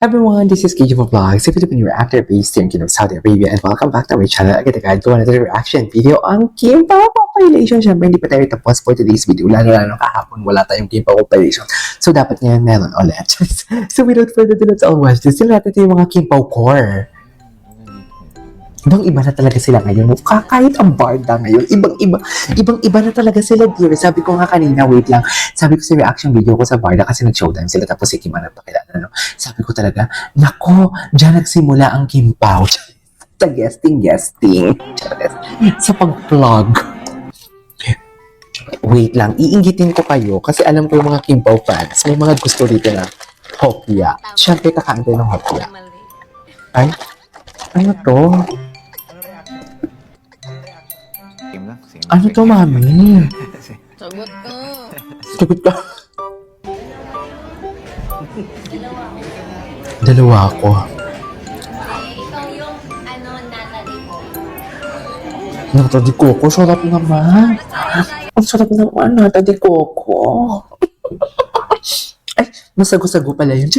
Everyone, this is KJ Vlogs, a Filipino reactor based in Kingdom, Saudi Arabia, and welcome back to my channel. Agad-agad gawa na tayo reaction video ang Kim Pao compilation. Siyempre, hindi pa tayo tapos for today's video. Lalo kahapon, wala tayong Kim Pao compilation. So, dapat ngayon meron ulit. So, without further ado, let's all watch this. Sila natin yung mga Kim Pao core. Ibang-iba na talaga sila ngayon. Kahit ang Barda ngayon, ibang-iba na talaga sila, dear. Sabi ko nga kanina, wait lang. Sabi ko sa reaction video ko sa Barda kasi nag-showtime sila tapos si Kim ang nagpakilala. No? Sabi ko talaga, nako, dyan nagsimula ang Kim Pao. Sa guesting. Sa pag-vlog. Wait lang, iingitin ko kayo kasi alam ko yung mga Kim Pao fans. May mga gusto rito na hopya. Siyempre, kakain tayo ng hopya. Ay, ano to? Ano to, mami? Sagot ka. Sagot ka. Dalawa ako. Ikaw yung Natalie mo. Natalie Coco, sarap naman. Ang sarap naman, Natalie Coco. Ay, masago-sago pala yun.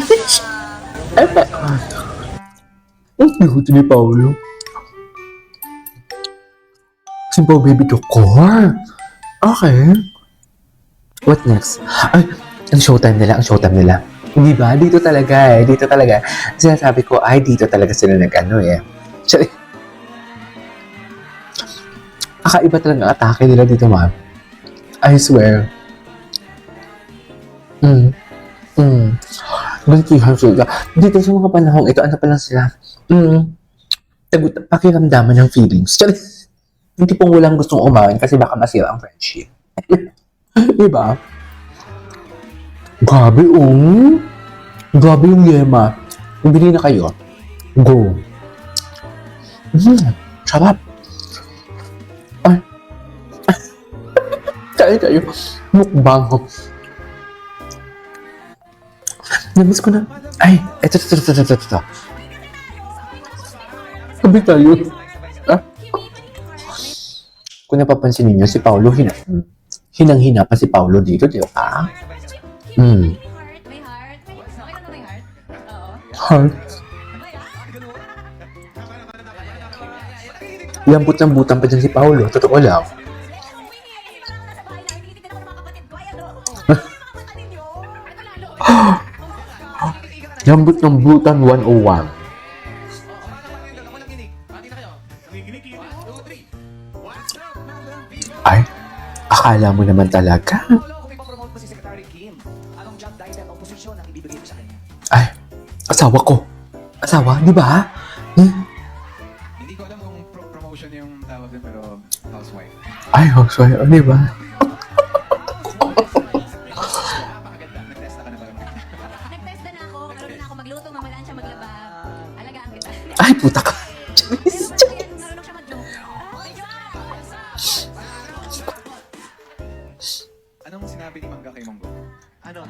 Ay, ang cute ni Paolo. Simple baby to core. Okay. What next? Ay, ang showtime nila. Di ba? Dito talaga. Sinasabi ko, ay, dito talaga sila nag-ano eh. Kakaiba talaga ang atake nila dito, ma'am. I swear. Gantihan sila. Dito sa mga panahong ito, ano pa lang sila? Pakiramdaman ng feelings. Hindi pong walang gustong umamin kasi baka masira ang friendship. Diba? Grabe Grabe yung yema. Bili na kayo. Go. Sarap. Ay. Kayo. Mukbang. Namiss ko na. Ay, eto. Sabi tayo. Kung napapansin ninyo, si Paolo, hinang-hina pa si Paolo dito, di ba? May heart? Okay na may heart? Oo. Heart. Lambot-lambutan pa dyan si Paolo, totoo lang. Lambot-lambutan 101. Ay, akala mo naman talaga. Ay, asawa ko. Asawa, di ba? Hindi ko alam kung promotion yung tawag din, pero housewife. Ay, housewife, di ba? Napakaganda. Nag-test ka na ba? Nag-test na ako. Marunong na ako magluto. Mamalaan siya maglaba. Alagaan kita. Ay, puta ka. Charis. Marunong siya magluto. Anong sinabi ni Mangga kay Monggo? Ano?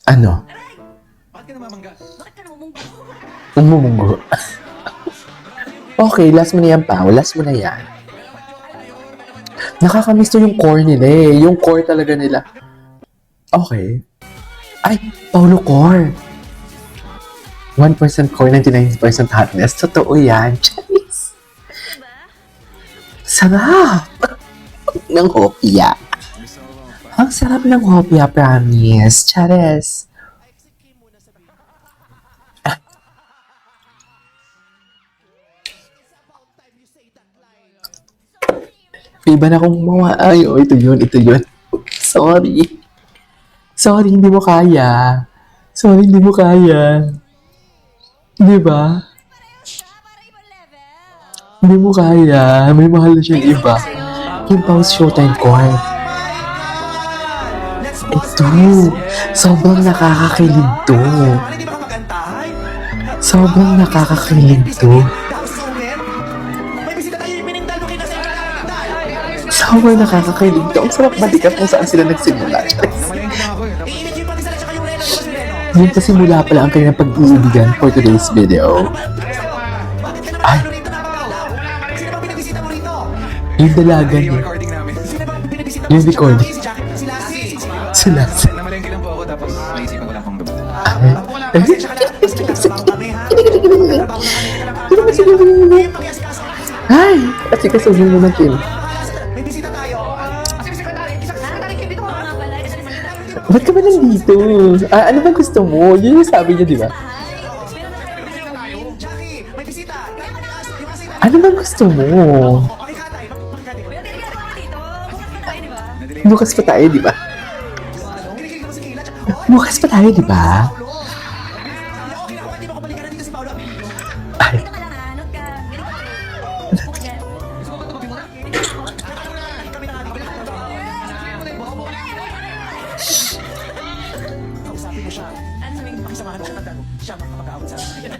Ano? Bakit ka namamangga? Bakit ka namumunggo? Umumunggo. Okay, last mo na yan, Pao. Last mo na yan. Nakakamiss to yung core nila eh. Yung core talaga nila. Okay. Ay, Paolo core. 1% core, 99% hotness. Totoo yan. Charis. Sarap! ng hopya. Ang sarap ng hopya, promise. Charis. Iba na akong gumawa. Ay, oh, ito yun. Sorry, hindi mo kaya. Di ba? Hindi mo kaya. May mahal na siyang iba. Kim Pao's Showtime Core. Ito. Sobrang nakakakilig to. Sobrang nakakakilig to. Ang sarap balikan kung saan sila nagsimula. Yung pasimula pala ang kanilang pag-iibigan for today's video. Ay! Yung dalaga niya. Yung recording. Sila. Namalengke lang po ako tapos naisipan ko lang kung Pasensya ka na. Kasi nagtatrabaho kami, ha? Nagtatrabaho na kami. Pakiasikaso ka. Ay, kasi kasuhin mo na, Kim. May bisita tayo. Kasi secretary, secretary Kim dito, ha? Nga pala, kasi nakita ko Ba't ka ba nandito? Ano bang gusto mo? Yun yung sabi niya, di ba? Jackie, may bisita. Yung asita. Ano bang gusto mo? Pakikatay, pakikatay. Pero tinigyan ako dito. Bukas pa tayo, di ba? Nadelay. Bukas pa tayo, di ba? Kinikilig mo si Kayla. Bukas pa tayo, di ba? Okay na ako, hindi mo ko balikan na dito si Paolo. Ay, Dito ka lang, ha? Note ka. Ganito ka. Bukas yan. Kami na nga dito. Kausapin mo siya. Ano sabihin mo? Pakisamahan mo siya. Tanda mo. Siya makapag-aawat sa akin.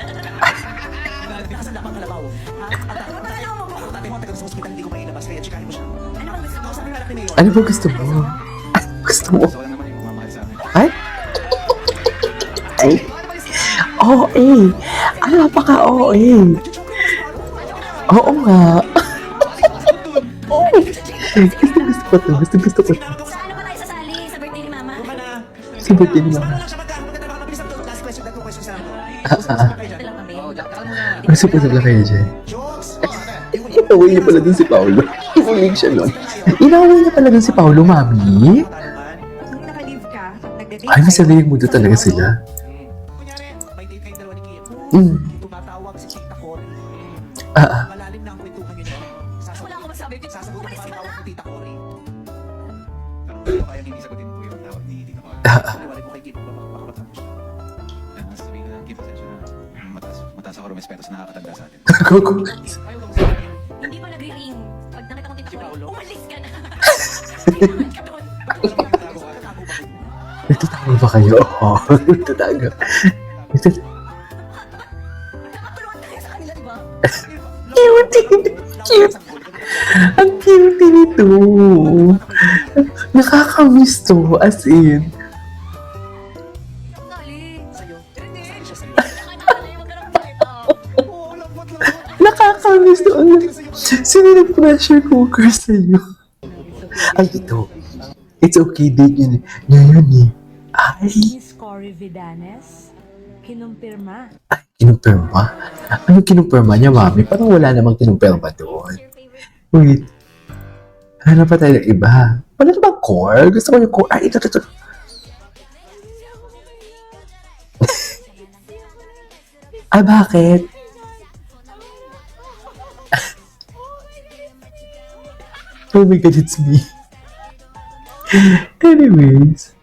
Nakasanda pang kalabaw. Ano ba ano mo? Ako tatay mo, taga sa hospital, hindi ko mailabas. Kaya chikahin mo siya. Ano bang gusto mo? Kausapin mo anak ni Mayor. ano bang gusto mo? Ano gusto mo? So, lang naman yung mamahal sa akin. Ay? Ay? Oo, eh. Ano, napaka-oo, eh. Oo nga. Oo. Gusto ko to. Gusto ko to. Sa ano ba tayo sasali? Sa birthday ni Mama? Ka na. Sa birthday ni Mama. Wala siya magkakaroon. Mabilis lang to. Last question. Dagko question sa ako. Ito lang kami. Masupasok na kayo dyan. Jokes. Inaway niya pala dun si Paolo. Inuling siya nun. Inaway niya pala dun si Paolo, mami. Kung naka-leave ka, nagde-date Ay, may sariling mundo talaga sila. Kunyari, may date kayong dalawa ni Kim. Mm. Tumatawag si Tita Cory. Ah. Malalim na ang kwentuhan nyo niya. Wala akong masabi. Sasagutin Umalis pa ka ang tawag na. ni Tita Cory. Pero kaya hindi sagutin po yung tawag ni Tita Cor. Paliwanag ko kay Kim kung baka matapos siya. Sabihin ko lang, Kim, pasensya na. Mataas ako rumespeto sa nakakatanda sa atin. Gogo. Ayaw lang sa akin. Hindi pa nagre-ring. Pag nakita ko tita Si ko, Paolo? umalis ka na. Kailangan ka doon. Nagtatago ka. Nagtatago ba kayo? Nagtatago ba kayo? Oo, nagtatago. Nakakatulungan tayo sa kanila, di ba? Cute! Cute! Ang cute nito. Nakakamiss to, as in. Sali. Sa'yo. Hindi. Sa'yo siya sa'yo. Kailangan natin yung magkaroon kita. Oo, lambot. Nakakamiss to. Sino nag-pressure cooker sa'yo? Ay, ito. It's okay, date yun eh. Ngayon eh. Ay, Miss Cory Vidanes, kinumpirma. kinumpirma? Anong kinumpirma niya, mami? Parang wala namang kinumpirma doon. Your favorite. Wait. Hanap pa tayo ng iba. Wala na bang core? Gusto ko yung core. Ay, ito. Ah, bakit? Oh my God, it's me. Anyways.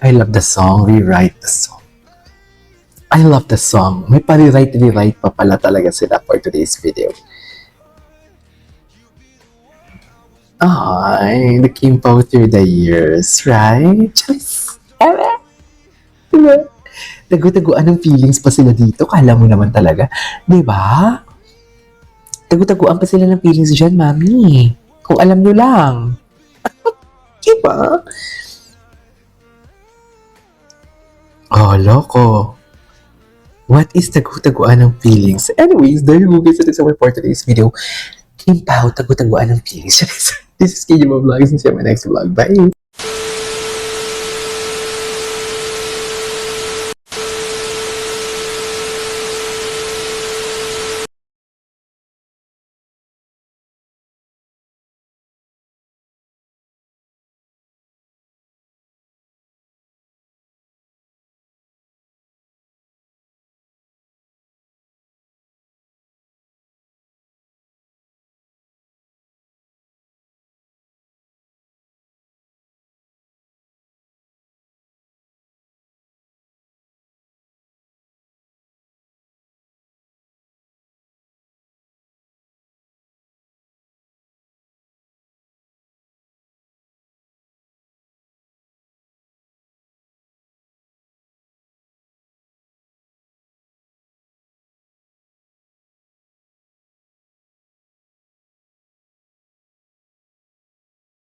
I love the song. Rewrite the song. I love the song. May pa-rewrite pa pala talaga sila for today's video. Ay, the Kim Pao through the years, right? Just, diba? Tagu-taguan ng feelings pa sila dito. Kala mo naman talaga. Diba? Tagu-taguan pa sila ng feelings dyan, mami. Kung alam nyo lang. Diba? Oh, loko. What is tagu-taguan ng feelings? Anyways, there you go guys. That is our for today's video. Kim Pao, tagu-taguan ng feelings. This is KJ Vlogs and see you in my next vlog. Bye!